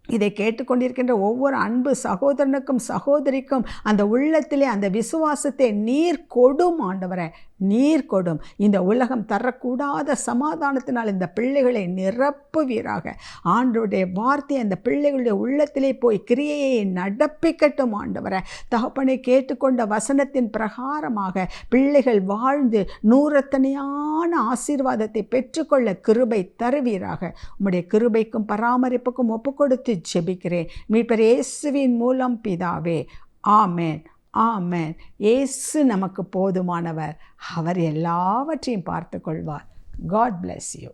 இதை கேட்டுக்கொண்டிருக்கின்ற ஒவ்வொரு அன்பு சகோதரனுக்கும் சகோதரிக்கும் அந்த உள்ளத்திலே அந்த விசுவாசத்தை நீர் கொடும் ஆண்டவரே, நீர் கொடும். இந்த உலகம் தரக்கூடாத சமாதானத்தினால் இந்த பிள்ளைகளை நிரப்புவீராக. ஆண்டவருடைய வார்த்தை அந்த பிள்ளைகளுடைய உள்ளத்திலே போய் கிரியையை நடப்பிக்கட்டும் ஆண்டவரே. தகப்பனை கேட்டுக்கொண்ட வசனத்தின் பிரகாரமாக பிள்ளைகள் வாழ்ந்து நூறத்தனையான ஆசீர்வாதத்தை பெற்றுக்கொள்ள கிருபை தருவீராக. உம்முடைய கிருபைக்கும் பராமரிப்புக்கும் ஒப்புக்கொடுத்து ஜெபிக்கிறேன் மீட்பர் இயேசுவின் மூலம் பிதாவே, ஆமென், ஆமென். இயேசு நமக்கு போதுமானவர். அவர் எல்லாவற்றையும் பார்த்து கொள்வார். God bless you.